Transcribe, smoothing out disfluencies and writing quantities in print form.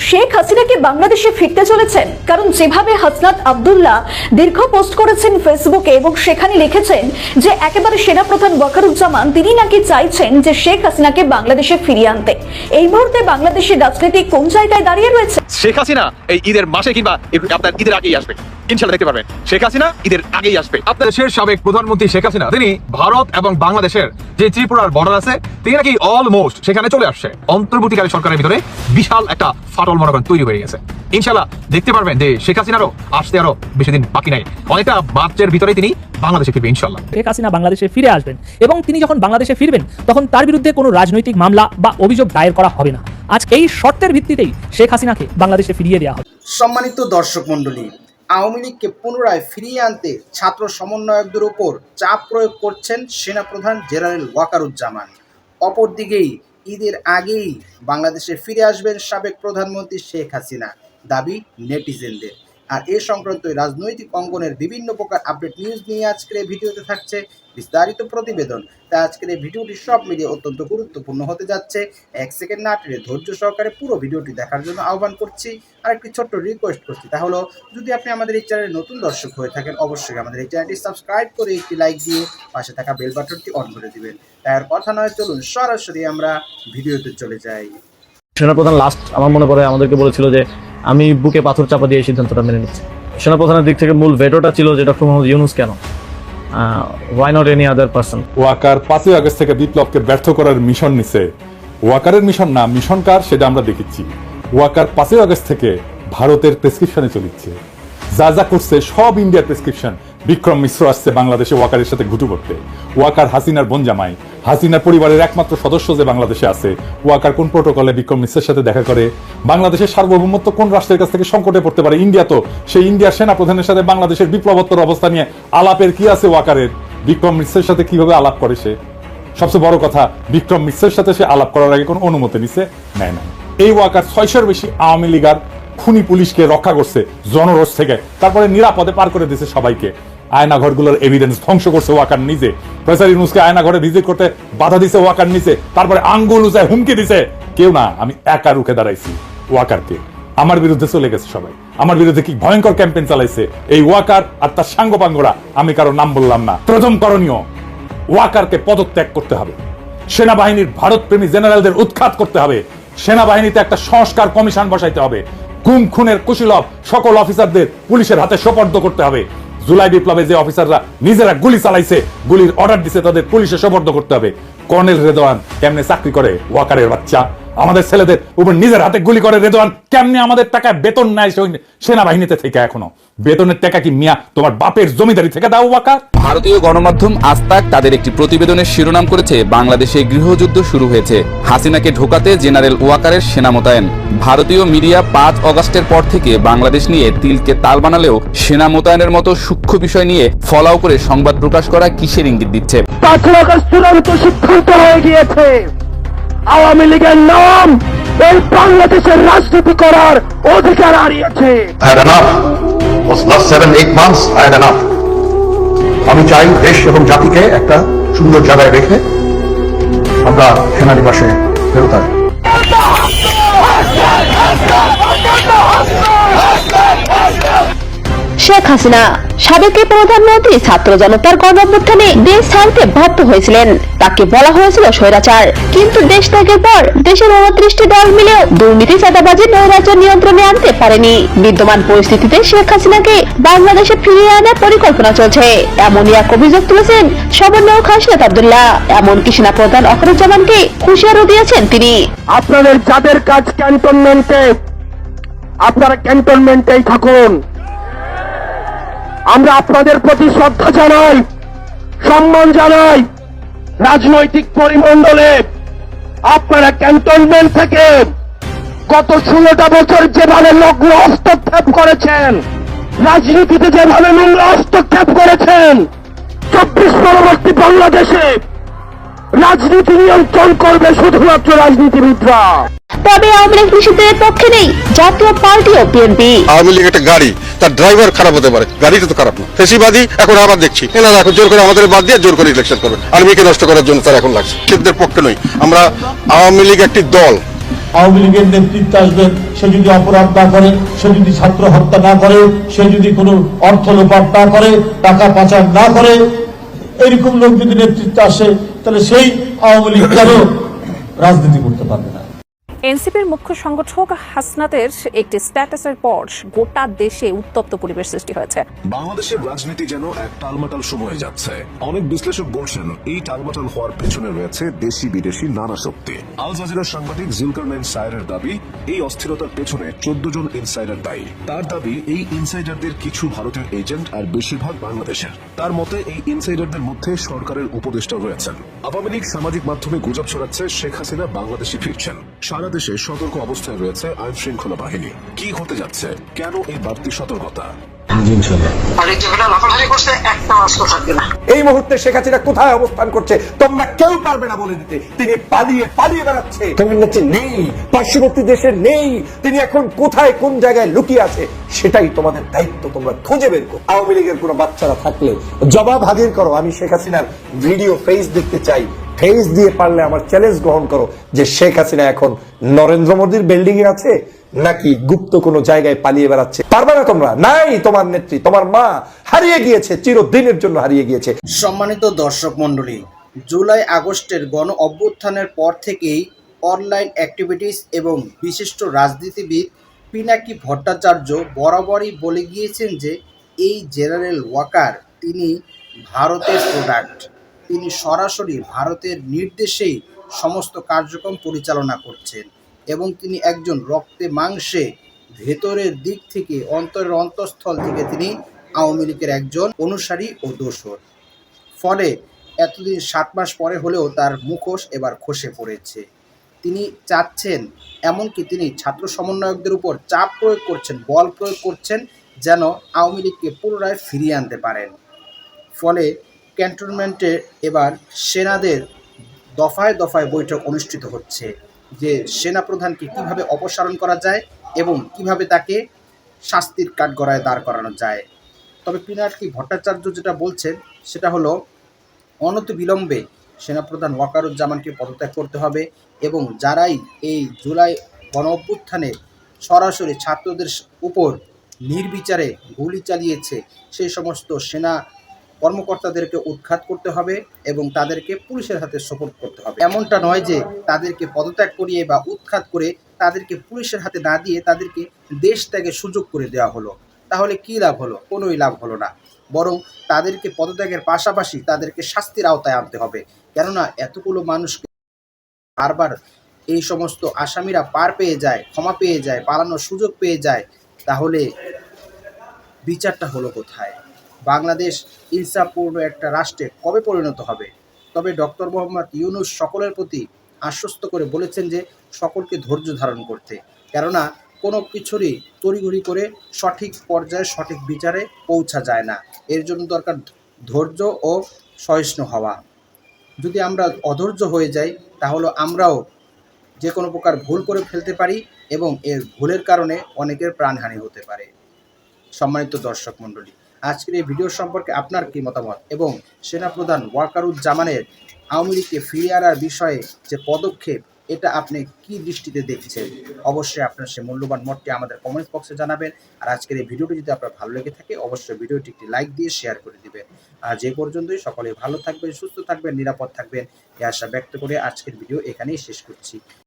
শেখ হাসিনাকে বাংলাদেশে ফিরতে চলেছেন, কারণ যেভাবে হাসনাত আব্দুল্লাহ দীর্ঘ পোস্ট করেছেন ফেসবুকে এবং সেখানে লিখেছেন যে একেবারে সেনাপ্রধান ওয়াকারুজ্জামান তিনি নাকি চাইছেন যে শেখ হাসিনাকে বাংলাদেশে ফিরিয়ে আনতে। এই মুহূর্তে বাংলাদেশের রাজনীতি কোন জায়গায় দাঁড়িয়ে রয়েছে? শেখ হাসিনা এই ঈদের মাসে কিংবা আপনার ঈদের আগেই আসবে, ইনশাআল্লাহ দেখতে পারবেন শেখ হাসিনা ঈদের আগেই আসবে। আপনার দেশের সাবেক প্রধানমন্ত্রী শেখ হাসিনা তিনি ভারত এবং বাংলাদেশের যে ত্রিপুরার বর্ডার আছে তিনি নাকি অলমোস্ট সেখানে চলে আসছে। অন্তর্বর্তীকালীন সরকারের ভিতরে বিশাল একটা ফাটল মনে করেন তৈরি হয়ে গেছে। ইনশাআল্লাহ দেখতে পারবেন যে শেখ হাসিনারও আসতে আরো বেশি দিন বাকি নাই, অনেকটা মার্চের ভিতরে তিনি বাংলাদেশে ফিরবে ইনশাআল্লাহ। শেখ হাসিনা বাংলাদেশে ফিরে আসবেন এবং তিনি যখন বাংলাদেশে ফিরবেন তখন তার বিরুদ্ধে কোনো রাজনৈতিক মামলা বা অভিযোগ দায়ের করা হবে না। আজ এই শর্তের ভিত্তিতেই শেখ হাসিনাকে বাংলাদেশে ফিরিয়ে দেওয়া হবে। সম্মানিত দর্শক মণ্ডলী, আওয়ামী লীগকে পুনরায় ফিরিয়ে আনতে ছাত্র সমন্বয়কদের উপর চাপ প্রয়োগ করছেন সেনাপ্রধান জেনারেল ওয়াকারুজ্জামান। অপরদিকেই ঈদের আগেই বাংলাদেশে ফিরে আসবেন সাবেক প্রধানমন্ত্রী শেখ হাসিনা, দাবি নেটিজেনদের। আর এ সংক্রান্ত রাজনৈতিক অঙ্গনের বিভিন্ন প্রকার আপডেট নিউজ নিয়ে আজকের এই ভিডিওতে থাকছে বিস্তারিত প্রতিবেদন। তাই আজকের এই ভিডিওটি সব মিলিয়ে অত্যন্ত গুরুত্বপূর্ণ হতে যাচ্ছে। এক সেকেন্ড না টেনে ধৈর্য সহকারে পুরো ভিডিওটি দেখার জন্য আহ্বান করছি। আর একটি ছোট্ট রিকোয়েস্ট করছি, তা হলো যদি আপনি আমাদের এই চ্যানেলে নতুন দর্শক হয়ে থাকেন অবশ্যই আমাদের এই চ্যানেলটি সাবস্ক্রাইব করে একটি লাইক দিয়ে পাশে থাকা বেল বাটনটি অন করে দিবেন। তাই আর কথা নয়, চলুন সরাসরি আমরা ভিডিওতে চলে যাই। সেনাপ্রধান লাস্ট আমার মনে পড়ে আমাদেরকে বলেছিল যে আমি বুকে পাথর চাপা দিয়ে সিদ্ধান্তটা মেনে নিচ্ছি। সেনাপ্রধানের দিক থেকে মূল ভেটোটা ছিল যে ডক্টর মোহাম্মদ ইউনূস কেন, why not any other person. Waker 5ই আগস্ট থেকে বিপ্লবকে ব্যর্থ করার মিশন নিছে। ওয়াকারের মিশন না, মিশন কার সেটা আমরা দেখেছি। ওয়াকার 5ই আগস্ট থেকে ভারতের প্রেসক্রিপশনে চলিচ্ছে, যা যা করছে সব ইন্ডিয়ার প্রেসক্রিপশন। বিক্রম মিশ্র আসছে বাংলাদেশে ওয়াকারের সাথে ঘুটু করতে। ওয়াকার হাসিনার বোন জামাই, হাসিনার পরিবারের একমাত্র সদস্য যে বাংলাদেশে আছে। ওয়াকার কোন প্রোটোকলে বিক্রম মিশ্রের সাথে দেখা করে? বাংলাদেশের সার্বভৌমত্ব কোন রাষ্ট্রের কাছ থেকে সংকটে পড়তে পারে? ইন্ডিয়া তো। সেই ইন্ডিয়ার সেনাপ্রধানের সাথে বাংলাদেশের বিপ্লবোত্তর অবস্থা নিয়ে আলাপের কি আছে ওয়াকারের? বিক্রম মিশ্রের সাথে কিভাবে আলাপ করে সে? সবচেয়ে বড় কথা, বিক্রম মিশ্রের সাথে সে আলাপ করার আগে কোন অনুমতি নিছে? নেয় না। এই ওয়াকার 600-র বেশি আওয়ামী লীগার খুনি পুলিশকে রক্ষা করছে জনরোষ থেকে, তারপরে নিরাপদে পার করে দিয়েছে সবাইকে। আয়নাঘরগুলোর এভিডেন্স ধ্বংস করছে ওয়াকার নিজে। প্রফেসর ইউনূসকে আয়নাঘরে ভিজিট করতে বাধা দিছে ওয়াকার নিচে, তারপরে আঙ্গুল উঁচায় হুমকি দিছে। কেউ না, আমি একা রুখে দাঁড়াইছি ওয়াকারকে। আমার বিরুদ্ধে চলে গেছে সবাই, আমার বিরুদ্ধে কি ভয়ঙ্কর ক্যাম্পেইন চালাইছে এই ওয়াকার আর তার সাঙ্গপাঙ্গরা। আমি কারো নাম বললাম না। প্রথম করণীয়, ওয়াকারকে পদত্যাগ করতে হবে। সেনাবাহিনীর ভারতপ্রেমী জেনারেলদের উৎখাত করতে হবে। সেনাবাহিনীতে একটা সংস্কার কমিশন বসাইতে হবে। গুম খুনের কুশীলব সকল অফিসারদের পুলিশের হাতে সোপর্দ করতে হবে। জুলাই বিপ্লবে যে অফিসাররা নিজেরা গুলি চালাইছে, গুলির অর্ডার দিছে, তাদের পুলিশে সোপর্দ করতে হবে। কর্নেল রেদওয়ান কেমনে চাকরি করে ওয়াকারের বাচ্চা? আমাদের ছেলেদের উপর নিজের হাতে গুলি করে রেদওয়ান। কেমনে আমাদের টাকায় বেতন নেয় সেনাবাহিনীতে থেকে? এখনো বেতনের টাকা কি মিয়া তোমার বাপের জমিদারি থেকে দাও ওয়াকার? ভারতীয় গণমাধ্যম আজতাক তাদের একটি প্রতিবেদনের শিরোনাম করেছে, বাংলাদেশে গৃহযুদ্ধ শুরু হয়েছে, হাসিনাকে ঢোকাতে জেনারেল ওয়াকারের সেনা মোতায়েন। ভারতীয় মিডিয়া 5 অগাস্টের পর থেকে বাংলাদেশ নিয়ে তিলকে তাল বানালেও সেনা মোতায়েনের মতো সূক্ষ্ম বিষয় নিয়ে ফলাও করে সংবাদ প্রকাশ করা কিসের ইঙ্গিত দিচ্ছে? 5 আগস্ট চূড়ান্ত সিদ্ধান্ত হয়ে গিয়েছে, আওয়ামী লীগের নাম এই বাংলাদেশের রাজনীতি করার অধিকার হারিয়েছে। আমি চাই দেশ এবং জাতিকে একটা সুন্দর জায়গায় রেখে আমরা সেনানিবাসে ফেরত আসি। শেখ হাসিনা সাবেক প্রধানমন্ত্রী ছাত্র জনতার গণঅভ্যুত্থানে দেশ ছাড়তে বাধ্য হয়েছিলেন। তাকে বলা হয়েছিল স্বৈরাচার, কিন্তু দেশ ত্যাগের পর দেশের 29টি দল মিলেও দুর্নীতি, চাঁদাবাজি, নৈরাজ্য নিয়ন্ত্রণে আনতে পারেনি। বিদ্যমান পরিস্থিতিতে শেখ হাসিনাকে বাংলাদেশে ফিরিয়ে আনার পরিকল্পনা চলছে, এমনই এক অভিযোগ তুলেছেন সমন্বয়ক হাসনাত আব্দুল্লাহ। এমনকি সেনাপ্রধান ওয়াকারুজ্জামানকে হুঁশিয়ারও দিয়েছেন তিনি। আপনাদের যাদের কাজ ক্যান্টনমেন্টে, আপনারা ক্যান্টনমেন্টেই থাকুন। আমরা আপনাদের প্রতি শ্রদ্ধা জানাই, সম্মান জানাই। রাজনৈতিক পরিমণ্ডলে আপনারা ক্যান্টনমেন্ট থেকে গত 16টা বছর যেভাবে নগ্ন হস্তক্ষেপ করেছেন, রাজনীতিতে যেভাবে নোংরা হস্তক্ষেপ করেছেন, 24 পরবর্তী বাংলাদেশে রাজনীতি নিয়ন্ত্রণ করবে শুধুমাত্র রাজনীতিবিদরা। তবে আওয়ামী লীগ নিষিদ্ধের পক্ষে নেই জাতীয় পার্টি ও বিএনপি। আওয়ামী লীগ একটা গাড়ি, তার ড্রাইভার খারাপ হতে পারে, গাড়িটা তো খারাপ না। ফেসিবাদী এখন আবার দেখছি এনারা এখন জোর করে আমাদের বাদ দিয়ে জোর করে ইলেকশন করবেন, আর্মিকে নষ্ট করার জন্য তারা এখন লাগছে। সিদ্ধের পক্ষে নই আমরা। আওয়ামী লীগ একটি দল, আওয়ামী লীগের নেতৃত্বে আসবেন, সে যদি অপরাধ না করে, সে যদি ছাত্র হত্যা না করে, সে যদি কোনো অর্থ লোপাট না করে, টাকা পাচার না করে, এরকম লোক যদি নেতৃত্বে আসে, তাহলে সেই আওয়ামী লীগ কেন রাজনীতি করতে পারবে না? এনসিপির মুখ্য সংগঠক হাসনাতের একটি স্ট্যাটাসের পর গোটা দেশে উত্তপ্ত পরিবেশ সৃষ্টি হয়েছে। বাংলাদেশের রাজনীতি যেন এক টালমাটাল সময়ে যাচ্ছে। অনেক বিশ্লেষক বলছেন এই টালমাটাল হওয়ার পেছনে রয়েছে দেশি বিদেশি নানা শক্তি। আল জাজিরার সাংবাদিক জুলকারনাইন সায়েরের দাবি, এই অস্থিরতার পেছনে 14 জন ইনসাইডার দায়ী। তার দাবি, এই ইনসাইডারদের কিছু ভারতের এজেন্ট আর বেশিরভাগ বাংলাদেশের। তার মতে এই ইনসাইডারদের মধ্যে সরকারের উপদেষ্টা রয়েছেন। আওয়ামী লীগ সামাজিক মাধ্যমে গুজব ছড়াচ্ছে শেখ হাসিনা বাংলাদেশে ফিরছেন। সারা দেশে সতর্ক অবস্থায় রয়েছে আইন শৃঙ্খলা বাহিনী। কি হতে যাচ্ছে, কেন এই বাড়তি সতর্কতা? এই মুহূর্তে শেখ হাসিনা কোথায় অবস্থান করছে তোমরা কেউ পারবে না বলে দিতে। তিনি পালিয়ে পালিয়ে বেড়াচ্ছে, তোমার কাছে নেই, পার্শ্ববর্তী দেশে নেই। তিনি এখন কোথায় কোন জায়গায় লুকিয়ে আছে সেটাই তোমাদের দায়িত্ব, তোমরা খুঁজে বের করো। আওয়ামী লীগের কোনো বাচ্চারা থাকলে জবাব হাজির করো। আমি শেখ হাসিনার ভিডিও ফেস দেখতে চাই। ফেস দিয়ে পারলে আমার চ্যালেঞ্জ গ্রহণ করো যে শেখ হাসিনা এখন নরেন্দ্র মোদীর বিল্ডিং এ আছে নাকি গুপ্ত কোনো জায়গায় পালিয়ে বেড়াচ্ছে। পারবে না তোমরা, নাই তোমার নেত্রী, তোমার মা হারিয়ে গিয়েছে, চিরদিনের জন্য হারিয়ে গিয়েছে। সম্মানিত দর্শক মণ্ডলী, জুলাই আগস্টের গণ অভ্যুত্থানের পর থেকেই অনলাইন অ্যাক্টিভিটিস এবং বিশিষ্ট রাজনীতিবিদ পিনাকি ভট্টাচার্য বরাবরই বলে গিয়েছেন যে এই জেনারেল ওয়াকার তিনি ভারতের প্রোডাক্ট। তিনি সরাসরি ভারতের নির্দেশেই সমস্ত কার্যক্রম পরিচালনা করছেন এবং তিনি একজন রক্তে মাংসে ভেতরের দিক থেকে অন্তরের অন্তঃস্থল থেকে তিনি আওয়ামী লীগের একজন অনুসারী ও দোসর। ফলে এতদিন 7 মাস পরে হলেও তার মুখোশ এবার খসে পড়েছে। তিনি চাচ্ছেন, এমনকি তিনি ছাত্র সমন্বয়কদের উপর চাপ প্রয়োগ করছেন, বল প্রয়োগ করছেন যেন আওয়ামী লীগকে পুনরায় ফিরিয়ে আনতে পারেন। ফলে ক্যান্টনমেন্টে এবার সেনাদের দফায় দফায় বৈঠক অনুষ্ঠিত হচ্ছে যে সেনাপ্রধানকে কিভাবে অপসারণ করা যায় এবং কিভাবে তাকে শাস্তির কাঠগড়ায় দাঁড় করানো যায়। তবে পিনাকি ভট্টাচার্য যেটা বলছেন সেটা হলো অনতিবিলম্বে সেনাপ্রধান ওয়াকারুজ্জামানকে পদত্যাগ করতে হবে এবং যারাই এই জুলাই গণ অভ্যুত্থানে সরাসরি ছাত্রদের উপর নির্বিচারে গুলি চালিয়েছে সেই সমস্ত সেনা কর্মকর্তাদেরকে উৎখাত করতে হবে এবং তাদেরকে পুলিশের হাতে সোপর্দ করতে হবে। এমনটা নয় যে তাদেরকে পদত্যাগ করিয়ে বা উৎখাত করে তাদেরকে পুলিশের হাতে না দিয়ে তাদেরকে দেশ ত্যাগের সুযোগ করে দেওয়া হলো। তাহলে কি লাভ হলো? কোনোই লাভ হলো না। বরং তাদেরকে পদত্যাগের পাশাপাশি তাদেরকে শাস্তির আওতায় আনতে হবে। কেননা এতগুলো মানুষকে বারবার এই সমস্ত আসামিরা পার পেয়ে যায়, ক্ষমা পেয়ে যায়, পালানোর সুযোগ পেয়ে যায়, তাহলে বিচারটা হলো কোথায়? বাংলাদেশ ইনসাফপূর্ণ একটা রাষ্ট্রে কবে পরিণত হবে? তবে ডক্টর মোহাম্মদ ইউনূস সকলের প্রতি আশ্বস্ত করে বলেছেন যে সকলকে ধৈর্য ধারণ করতে, কেননা কোনো কিছুরই তড়িঘড়ি করে সঠিক পর্যায়ে সঠিক বিচারে পৌঁছা যায় না। এর জন্য দরকার ধৈর্য ও সহিষ্ণু হওয়া। যদি আমরা অধৈর্য হয়ে যাই তাহলে আমরাও যে কোনো প্রকার ভুল করে ফেলতে পারি এবং এর ভুলের কারণে অনেকের প্রাণহানি হতে পারে। সম্মানিত দর্শক মণ্ডলী, আজকের এই ভিডিও সম্পর্কে আপনার কী মতামত এবং সেনাপ্রধান ওয়াকারুজ্জামানের আওয়ামী লীগকে ফিরিয়ে আনার বিষয়ে যে পদক্ষেপ, এটা আপনি কি দৃষ্টিতে দেখছেন? অবশ্যই আপনার সে মূল্যবান মতটি আমাদের কমেন্টস বক্সে জানাবেন। আর আজকের এই ভিডিওটি যদি আপনার ভালো লেগে থাকে অবশ্যই ভিডিওটি একটি লাইক দিয়ে শেয়ার করে দিবেন। আর যে পর্যন্তই সকলে ভালো থাকবেন, সুস্থ থাকবেন, নিরাপদ থাকবেন এই আশা ব্যক্ত করে আজকের ভিডিও এখানেই শেষ করছি।